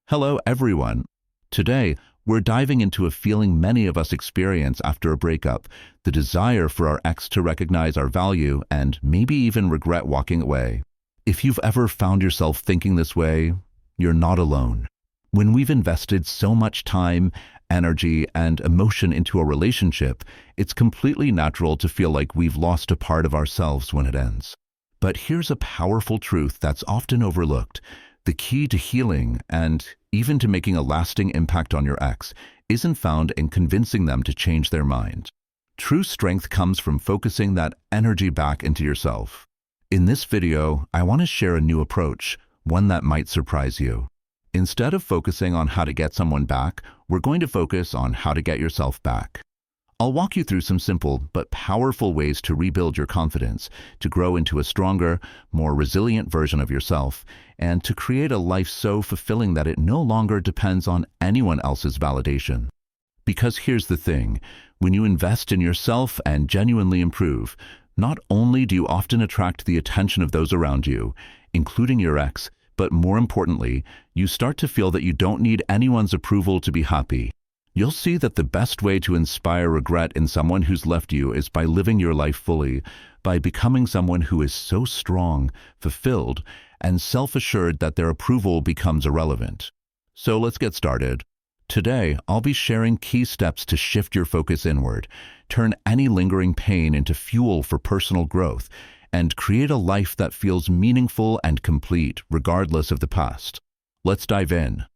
Hello, everyone. Today, we're diving into a feeling many of us experience after a breakup, the desire for our ex to recognize our value and maybe even regret walking away. If you've ever found yourself thinking this way, you're not alone. When we've invested so much time, energy, and emotion into a relationship, it's completely natural to feel like we've lost a part of ourselves when it ends. But here's a powerful truth that's often overlooked. The key to healing and even to making a lasting impact on your ex isn't found in convincing them to change their mind. True strength comes from focusing that energy back into yourself. In this video, I want to share a new approach, one that might surprise you. Instead of focusing on how to get someone back, we're going to focus on how to get yourself back. I'll walk you through some simple but powerful ways to rebuild your confidence, to grow into a stronger, more resilient version of yourself, and to create a life so fulfilling that it no longer depends on anyone else's validation. Because here's the thing, when you invest in yourself and genuinely improve, not only do you often attract the attention of those around you, including your ex, but more importantly, you start to feel that you don't need anyone's approval to be happy. You'll see that the best way to inspire regret in someone who's left you is by living your life fully, by becoming someone who is so strong, fulfilled, and self-assured that their approval becomes irrelevant. So let's get started. Today, I'll be sharing key steps to shift your focus inward, turn any lingering pain into fuel for personal growth, and create a life that feels meaningful and complete regardless of the past. Let's dive in.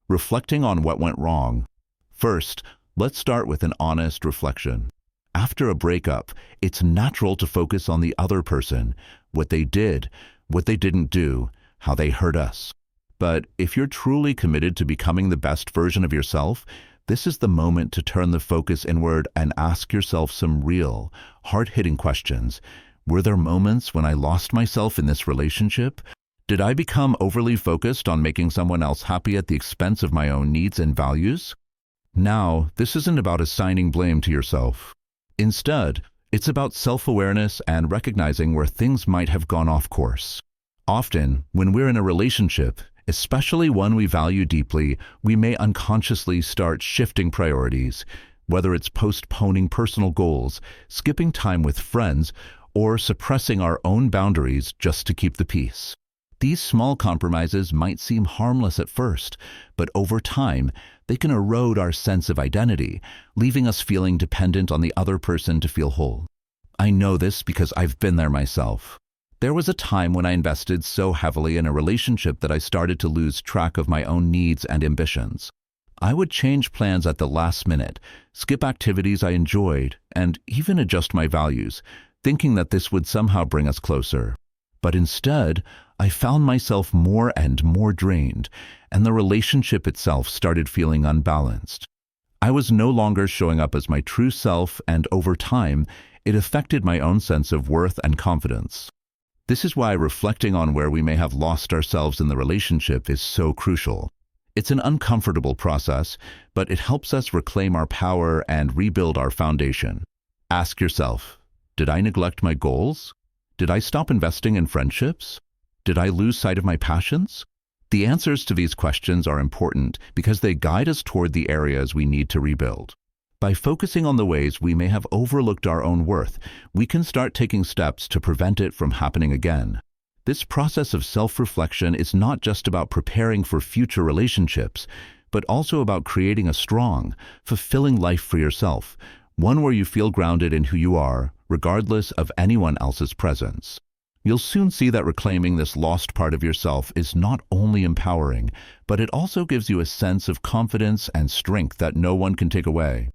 Reflecting on what went wrong. First, let's start with an honest reflection. After a breakup, it's natural to focus on the other person, what they did, what they didn't do, how they hurt us. But if you're truly committed to becoming the best version of yourself, this is the moment to turn the focus inward and ask yourself some real, hard-hitting questions. Were there moments when I lost myself in this relationship? Did I become overly focused on making someone else happy at the expense of my own needs and values? Now, this isn't about assigning blame to yourself. Instead, it's about self-awareness and recognizing where things might have gone off course. Often, when we're in a relationship, especially one we value deeply, we may unconsciously start shifting priorities, whether it's postponing personal goals, skipping time with friends, or suppressing our own boundaries just to keep the peace. These small compromises might seem harmless at first, but over time, they can erode our sense of identity, leaving us feeling dependent on the other person to feel whole. I know this because I've been there myself. There was a time when I invested so heavily in a relationship that I started to lose track of my own needs and ambitions. I would change plans at the last minute, skip activities I enjoyed, and even adjust my values, thinking that this would somehow bring us closer. But instead, I found myself more and more drained, and the relationship itself started feeling unbalanced. I was no longer showing up as my true self, and over time, it affected my own sense of worth and confidence. This is why reflecting on where we may have lost ourselves in the relationship is so crucial. It's an uncomfortable process, but it helps us reclaim our power and rebuild our foundation. Ask yourself, did I neglect my goals? Did I stop investing in friendships? Did I lose sight of my passions? The answers to these questions are important because they guide us toward the areas we need to rebuild. By focusing on the ways we may have overlooked our own worth, we can start taking steps to prevent it from happening again. This process of self-reflection is not just about preparing for future relationships, but also about creating a strong, fulfilling life for yourself, one where you feel grounded in who you are, regardless of anyone else's presence. You'll soon see that reclaiming this lost part of yourself is not only empowering, but it also gives you a sense of confidence and strength that no one can take away.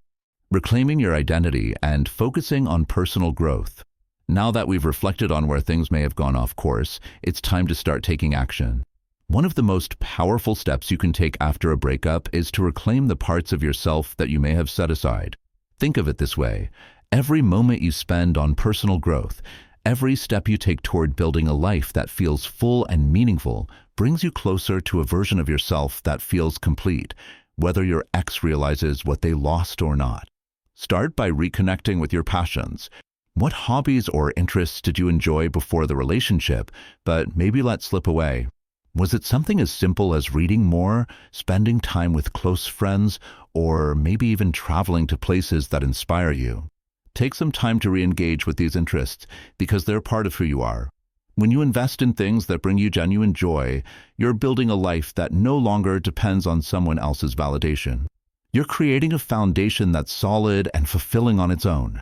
Reclaiming your identity and focusing on personal growth. Now that we've reflected on where things may have gone off course, it's time to start taking action. One of the most powerful steps you can take after a breakup is to reclaim the parts of yourself that you may have set aside. Think of it this way. Every moment you spend on personal growth, every step you take toward building a life that feels full and meaningful brings you closer to a version of yourself that feels complete, whether your ex realizes what they lost or not. Start by reconnecting with your passions. What hobbies or interests did you enjoy before the relationship, but maybe let slip away? Was it something as simple as reading more, spending time with close friends, or maybe even traveling to places that inspire you? Take some time to re-engage with these interests because they're part of who you are. When you invest in things that bring you genuine joy, you're building a life that no longer depends on someone else's validation. You're creating a foundation that's solid and fulfilling on its own.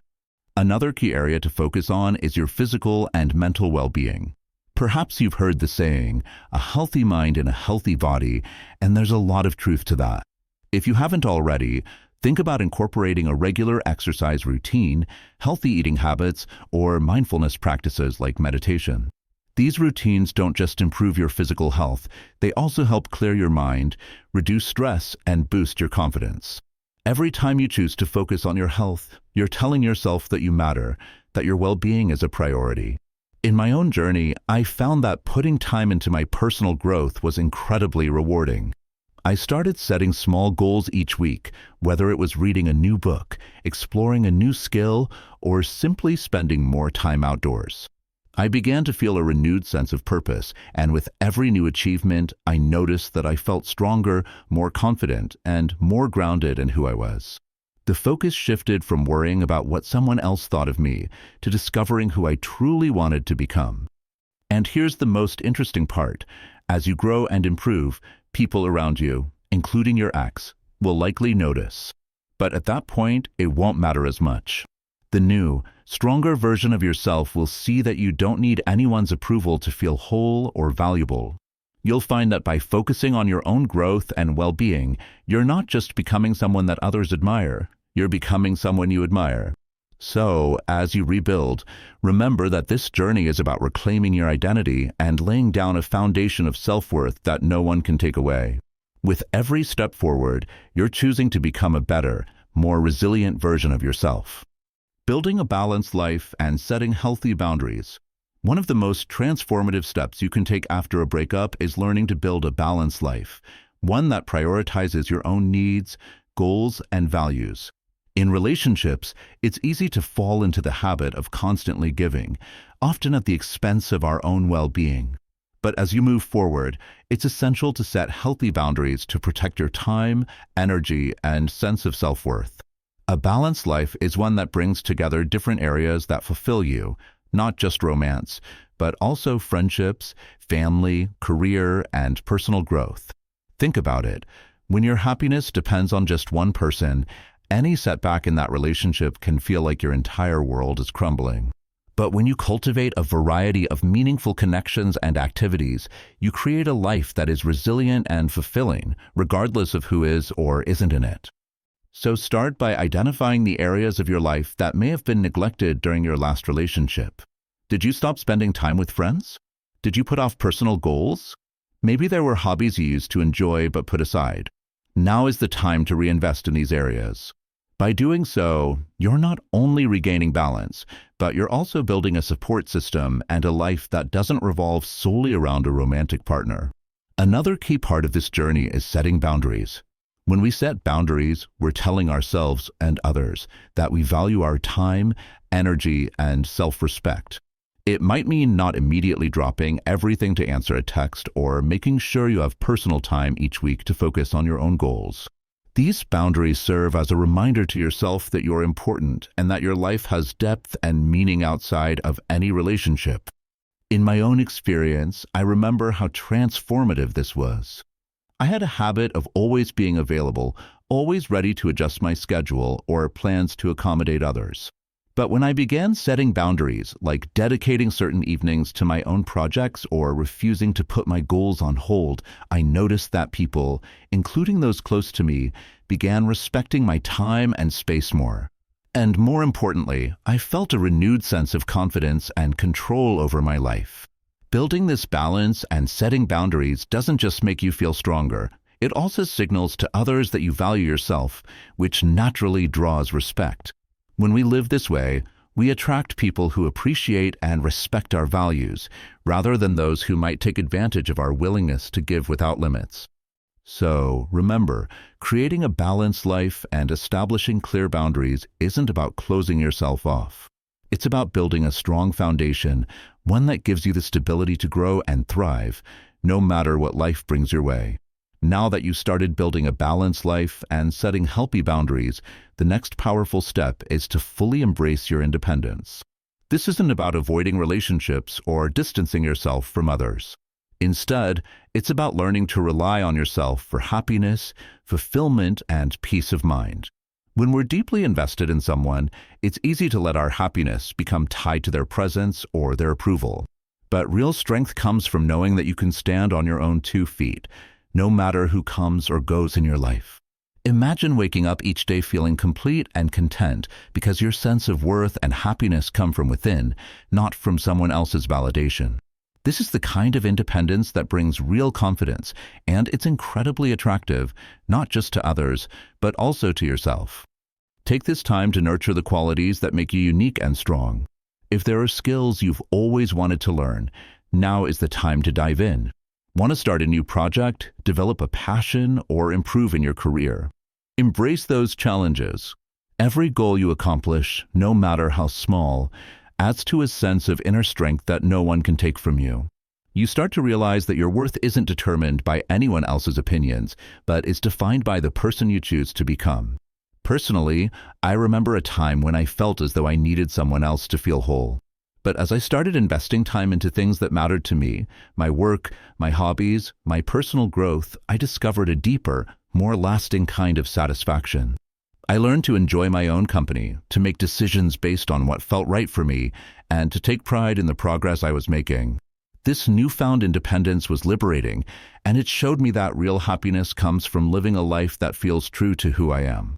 Another key area to focus on is your physical and mental well-being. Perhaps you've heard the saying, a healthy mind in a healthy body, and there's a lot of truth to that. If you haven't already, think about incorporating a regular exercise routine, healthy eating habits, or mindfulness practices like meditation. These routines don't just improve your physical health, they also help clear your mind, reduce stress, and boost your confidence. Every time you choose to focus on your health, you're telling yourself that you matter, that your well-being is a priority. In my own journey, I found that putting time into my personal growth was incredibly rewarding. I started setting small goals each week, whether it was reading a new book, exploring a new skill, or simply spending more time outdoors. I began to feel a renewed sense of purpose, and with every new achievement, I noticed that I felt stronger, more confident, and more grounded in who I was. The focus shifted from worrying about what someone else thought of me to discovering who I truly wanted to become. And here's the most interesting part. As you grow and improve, people around you, including your ex, will likely notice. But at that point, it won't matter as much. The new, stronger version of yourself will see that you don't need anyone's approval to feel whole or valuable. You'll find that by focusing on your own growth and well-being, you're not just becoming someone that others admire, you're becoming someone you admire. So, as you rebuild, remember that this journey is about reclaiming your identity and laying down a foundation of self-worth that no one can take away. With every step forward, you're choosing to become a better, more resilient version of yourself. Building a balanced life and setting healthy boundaries. One of the most transformative steps you can take after a breakup is learning to build a balanced life, one that prioritizes your own needs, goals, and values. In relationships, it's easy to fall into the habit of constantly giving, often at the expense of our own well-being. But as you move forward, it's essential to set healthy boundaries to protect your time, energy, and sense of self-worth. A balanced life is one that brings together different areas that fulfill you, not just romance, but also friendships, family, career, and personal growth. Think about it. When your happiness depends on just one person, any setback in that relationship can feel like your entire world is crumbling. But when you cultivate a variety of meaningful connections and activities, you create a life that is resilient and fulfilling, regardless of who is or isn't in it. So start by identifying the areas of your life that may have been neglected during your last relationship. Did you stop spending time with friends? Did you put off personal goals? Maybe there were hobbies you used to enjoy but put aside. Now is the time to reinvest in these areas. By doing so, you're not only regaining balance, but you're also building a support system and a life that doesn't revolve solely around a romantic partner. Another key part of this journey is setting boundaries. When we set boundaries, we're telling ourselves and others that we value our time, energy, and self-respect. It might mean not immediately dropping everything to answer a text or making sure you have personal time each week to focus on your own goals. These boundaries serve as a reminder to yourself that you're important and that your life has depth and meaning outside of any relationship. In my own experience, I remember how transformative this was. I had a habit of always being available, always ready to adjust my schedule or plans to accommodate others. But when I began setting boundaries, like dedicating certain evenings to my own projects or refusing to put my goals on hold, I noticed that people, including those close to me, began respecting my time and space more. And more importantly, I felt a renewed sense of confidence and control over my life. Building this balance and setting boundaries doesn't just make you feel stronger, it also signals to others that you value yourself, which naturally draws respect. When we live this way, we attract people who appreciate and respect our values, rather than those who might take advantage of our willingness to give without limits. So, remember, creating a balanced life and establishing clear boundaries isn't about closing yourself off. It's about building a strong foundation, one that gives you the stability to grow and thrive, no matter what life brings your way. Now that you started building a balanced life and setting healthy boundaries, the next powerful step is to fully embrace your independence. This isn't about avoiding relationships or distancing yourself from others. Instead, it's about learning to rely on yourself for happiness, fulfillment, and peace of mind. When we're deeply invested in someone, it's easy to let our happiness become tied to their presence or their approval. But real strength comes from knowing that you can stand on your own 2 feet, no matter who comes or goes in your life. Imagine waking up each day feeling complete and content because your sense of worth and happiness come from within, not from someone else's validation. This is the kind of independence that brings real confidence, and it's incredibly attractive, not just to others, but also to yourself. Take this time to nurture the qualities that make you unique and strong. If there are skills you've always wanted to learn, now is the time to dive in. Want to start a new project, develop a passion, or improve in your career? Embrace those challenges. Every goal you accomplish, no matter how small, adds to a sense of inner strength that no one can take from you. You start to realize that your worth isn't determined by anyone else's opinions, but is defined by the person you choose to become. Personally, I remember a time when I felt as though I needed someone else to feel whole. But as I started investing time into things that mattered to me, my work, my hobbies, my personal growth, I discovered a deeper, more lasting kind of satisfaction. I learned to enjoy my own company, to make decisions based on what felt right for me, and to take pride in the progress I was making. This newfound independence was liberating, and it showed me that real happiness comes from living a life that feels true to who I am.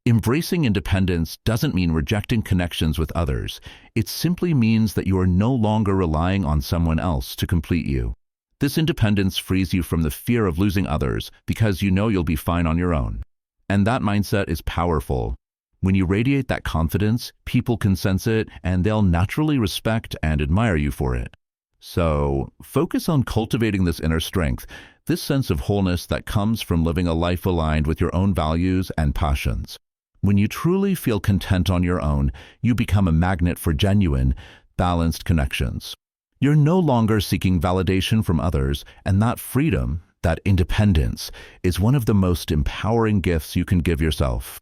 Embracing independence doesn't mean rejecting connections with others. It simply means that you are no longer relying on someone else to complete you. This independence frees you from the fear of losing others because you know you'll be fine on your own. And that mindset is powerful. When you radiate that confidence, people can sense it and they'll naturally respect and admire you for it. So, focus on cultivating this inner strength, this sense of wholeness that comes from living a life aligned with your own values and passions. When you truly feel content on your own, you become a magnet for genuine, balanced connections. You're no longer seeking validation from others, and that freedom, that independence, is one of the most empowering gifts you can give yourself.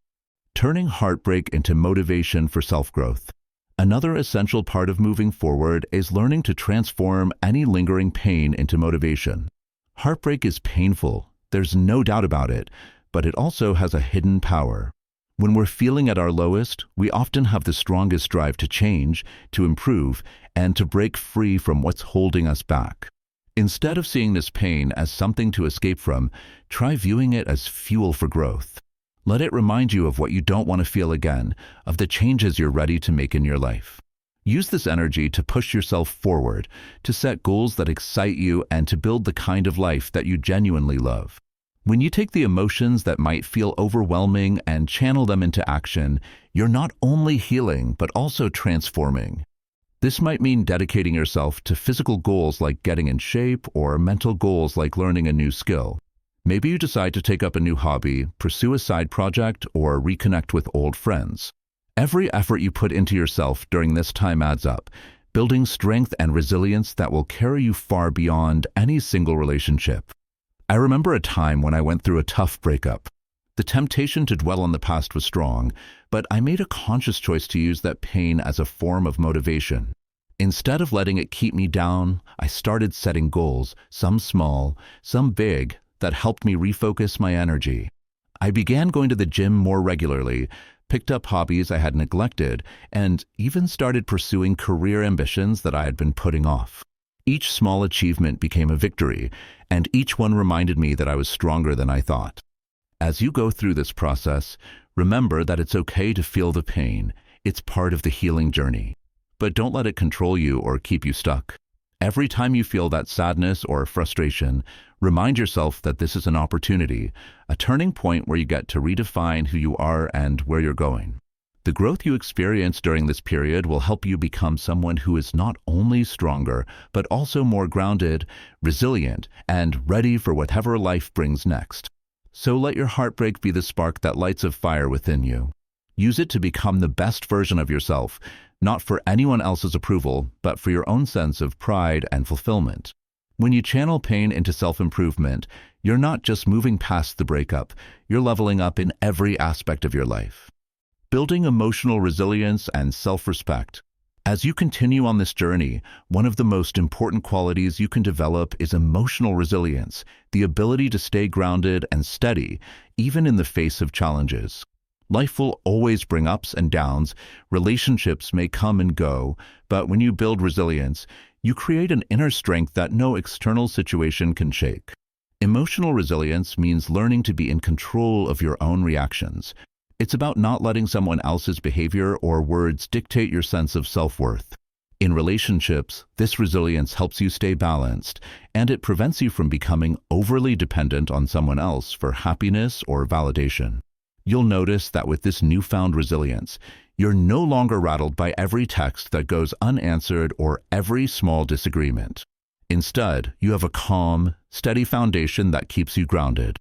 Turning heartbreak into motivation for self-growth. Another essential part of moving forward is learning to transform any lingering pain into motivation. Heartbreak is painful, there's no doubt about it, but it also has a hidden power. When we're feeling at our lowest, we often have the strongest drive to change, to improve, and to break free from what's holding us back. Instead of seeing this pain as something to escape from, try viewing it as fuel for growth. Let it remind you of what you don't want to feel again, of the changes you're ready to make in your life. Use this energy to push yourself forward, to set goals that excite you, and to build the kind of life that you genuinely love. When you take the emotions that might feel overwhelming and channel them into action, you're not only healing, but also transforming. This might mean dedicating yourself to physical goals like getting in shape or mental goals like learning a new skill. Maybe you decide to take up a new hobby, pursue a side project, or reconnect with old friends. Every effort you put into yourself during this time adds up, building strength and resilience that will carry you far beyond any single relationship. I remember a time when I went through a tough breakup. The temptation to dwell on the past was strong, but I made a conscious choice to use that pain as a form of motivation. Instead of letting it keep me down, I started setting goals, some small, some big, that helped me refocus my energy. I began going to the gym more regularly, picked up hobbies I had neglected, and even started pursuing career ambitions that I had been putting off. Each small achievement became a victory, and each one reminded me that I was stronger than I thought. As you go through this process, remember that it's okay to feel the pain. It's part of the healing journey. But don't let it control you or keep you stuck. Every time you feel that sadness or frustration, remind yourself that this is an opportunity, a turning point where you get to redefine who you are and where you're going. The growth you experience during this period will help you become someone who is not only stronger, but also more grounded, resilient, and ready for whatever life brings next. So let your heartbreak be the spark that lights a fire within you. Use it to become the best version of yourself, not for anyone else's approval, but for your own sense of pride and fulfillment. When you channel pain into self-improvement, you're not just moving past the breakup, you're leveling up in every aspect of your life. Building emotional resilience and self-respect. As you continue on this journey, one of the most important qualities you can develop is emotional resilience, the ability to stay grounded and steady, even in the face of challenges. Life will always bring ups and downs, relationships may come and go, but when you build resilience, you create an inner strength that no external situation can shake. Emotional resilience means learning to be in control of your own reactions. It's about not letting someone else's behavior or words dictate your sense of self-worth. In relationships, this resilience helps you stay balanced, and it prevents you from becoming overly dependent on someone else for happiness or validation. You'll notice that with this newfound resilience, you're no longer rattled by every text that goes unanswered or every small disagreement. Instead, you have a calm, steady foundation that keeps you grounded.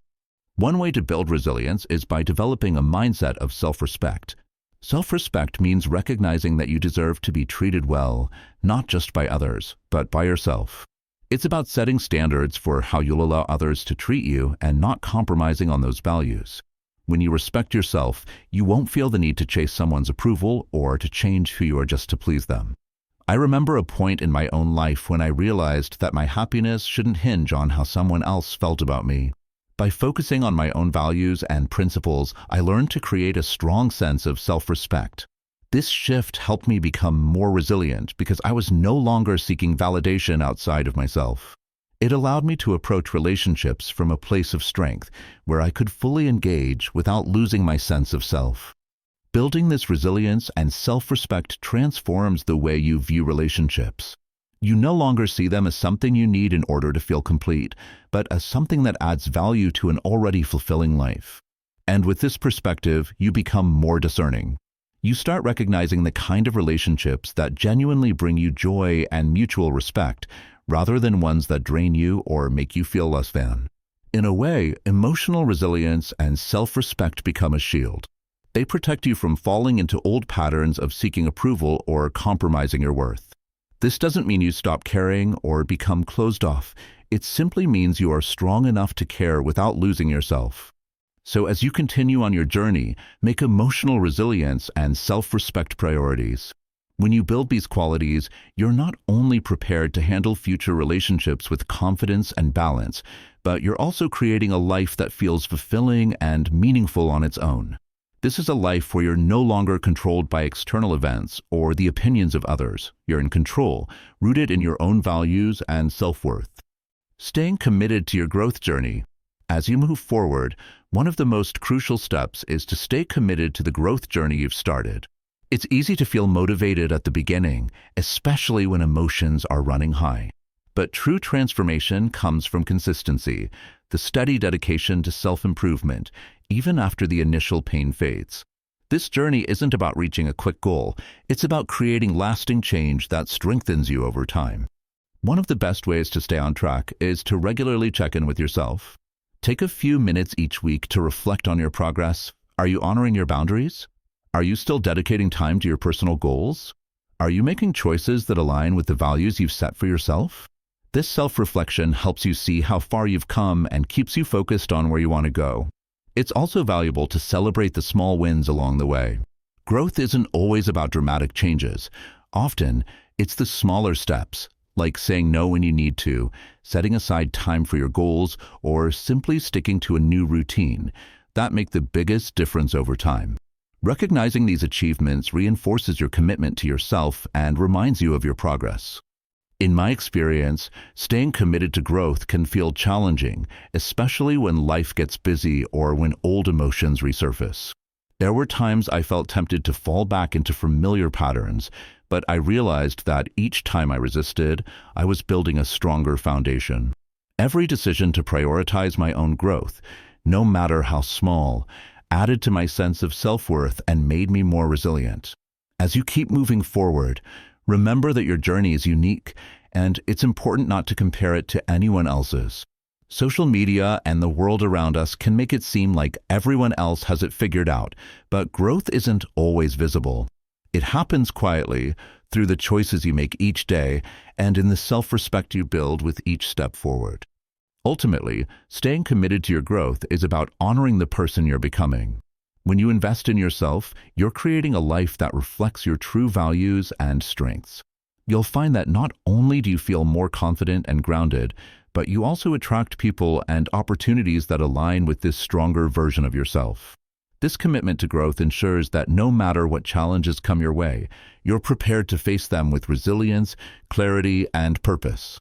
One way to build resilience is by developing a mindset of self-respect. Self-respect means recognizing that you deserve to be treated well, not just by others, but by yourself. It's about setting standards for how you'll allow others to treat you and not compromising on those values. When you respect yourself, you won't feel the need to chase someone's approval or to change who you are just to please them. I remember a point in my own life when I realized that my happiness shouldn't hinge on how someone else felt about me. By focusing on my own values and principles, I learned to create a strong sense of self-respect. This shift helped me become more resilient because I was no longer seeking validation outside of myself. It allowed me to approach relationships from a place of strength, where I could fully engage without losing my sense of self. Building this resilience and self-respect transforms the way you view relationships. You no longer see them as something you need in order to feel complete, but as something that adds value to an already fulfilling life. And with this perspective, you become more discerning. You start recognizing the kind of relationships that genuinely bring you joy and mutual respect, rather than ones that drain you or make you feel less than. In a way, emotional resilience and self-respect become a shield. They protect you from falling into old patterns of seeking approval or compromising your worth. This doesn't mean you stop caring or become closed off. It simply means you are strong enough to care without losing yourself. So as you continue on your journey, make emotional resilience and self-respect priorities. When you build these qualities, you're not only prepared to handle future relationships with confidence and balance, but you're also creating a life that feels fulfilling and meaningful on its own. This is a life where you're no longer controlled by external events or the opinions of others. You're in control, rooted in your own values and self-worth. Staying committed to your growth journey. As you move forward, one of the most crucial steps is to stay committed to the growth journey you've started. It's easy to feel motivated at the beginning, especially when emotions are running high. But true transformation comes from consistency, the steady dedication to self-improvement, even after the initial pain fades. This journey isn't about reaching a quick goal, it's about creating lasting change that strengthens you over time. One of the best ways to stay on track is to regularly check in with yourself. Take a few minutes each week to reflect on your progress. Are you honoring your boundaries? Are you still dedicating time to your personal goals? Are you making choices that align with the values you've set for yourself? This self-reflection helps you see how far you've come and keeps you focused on where you want to go. It's also valuable to celebrate the small wins along the way. Growth isn't always about dramatic changes. Often, it's the smaller steps, like saying no when you need to, setting aside time for your goals, or simply sticking to a new routine, that make the biggest difference over time. Recognizing these achievements reinforces your commitment to yourself and reminds you of your progress. In my experience, staying committed to growth can feel challenging, especially when life gets busy or when old emotions resurface. There were times I felt tempted to fall back into familiar patterns, but I realized that each time I resisted, I was building a stronger foundation. Every decision to prioritize my own growth, no matter how small, added to my sense of self-worth and made me more resilient. As you keep moving forward, remember that your journey is unique, and it's important not to compare it to anyone else's. Social media and the world around us can make it seem like everyone else has it figured out, but growth isn't always visible. It happens quietly, through the choices you make each day, and in the self-respect you build with each step forward. Ultimately, staying committed to your growth is about honoring the person you're becoming. When you invest in yourself, you're creating a life that reflects your true values and strengths. You'll find that not only do you feel more confident and grounded, but you also attract people and opportunities that align with this stronger version of yourself. This commitment to growth ensures that no matter what challenges come your way, you're prepared to face them with resilience, clarity, and purpose.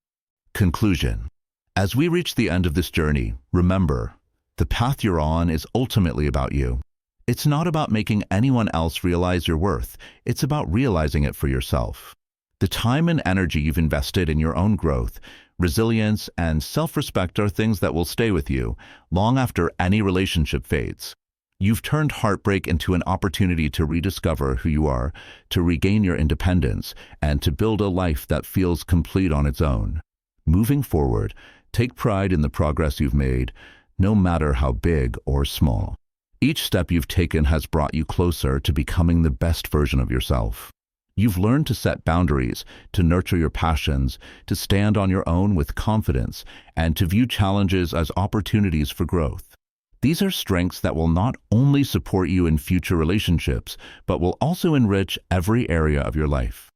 Conclusion. As we reach the end of this journey, remember, the path you're on is ultimately about you. It's not about making anyone else realize your worth, it's about realizing it for yourself. The time and energy you've invested in your own growth, resilience, and self-respect are things that will stay with you long after any relationship fades. You've turned heartbreak into an opportunity to rediscover who you are, to regain your independence, and to build a life that feels complete on its own. Moving forward, take pride in the progress you've made, no matter how big or small. Each step you've taken has brought you closer to becoming the best version of yourself. You've learned to set boundaries, to nurture your passions, to stand on your own with confidence, and to view challenges as opportunities for growth. These are strengths that will not only support you in future relationships, but will also enrich every area of your life.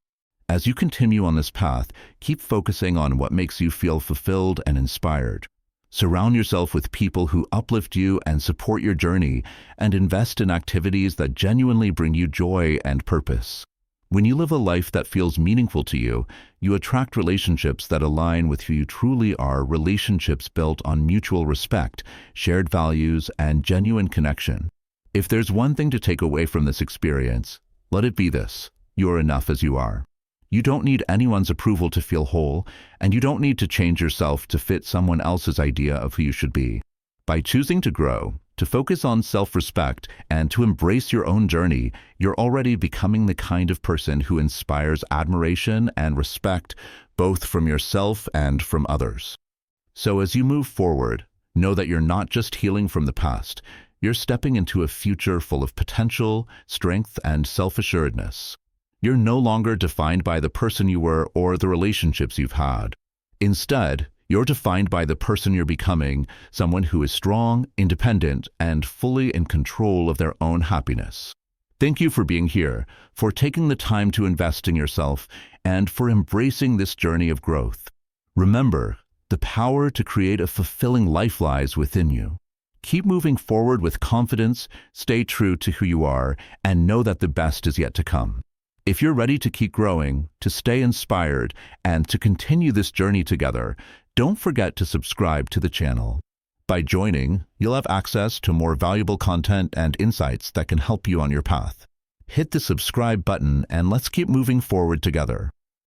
As you continue on this path, keep focusing on what makes you feel fulfilled and inspired. Surround yourself with people who uplift you and support your journey, and invest in activities that genuinely bring you joy and purpose. When you live a life that feels meaningful to you, you attract relationships that align with who you truly are, relationships built on mutual respect, shared values, and genuine connection. If there's one thing to take away from this experience, let it be this: you're enough as you are. You don't need anyone's approval to feel whole, and you don't need to change yourself to fit someone else's idea of who you should be. By choosing to grow, to focus on self-respect, and to embrace your own journey, you're already becoming the kind of person who inspires admiration and respect, both from yourself and from others. So as you move forward, know that you're not just healing from the past, you're stepping into a future full of potential, strength, and self-assuredness. You're no longer defined by the person you were or the relationships you've had. Instead, you're defined by the person you're becoming, someone who is strong, independent, and fully in control of their own happiness. Thank you for being here, for taking the time to invest in yourself, and for embracing this journey of growth. Remember, the power to create a fulfilling life lies within you. Keep moving forward with confidence, stay true to who you are, and know that the best is yet to come. If you're ready to keep growing, to stay inspired, and to continue this journey together, don't forget to subscribe to the channel. By joining, you'll have access to more valuable content and insights that can help you on your path. Hit the subscribe button and let's keep moving forward together.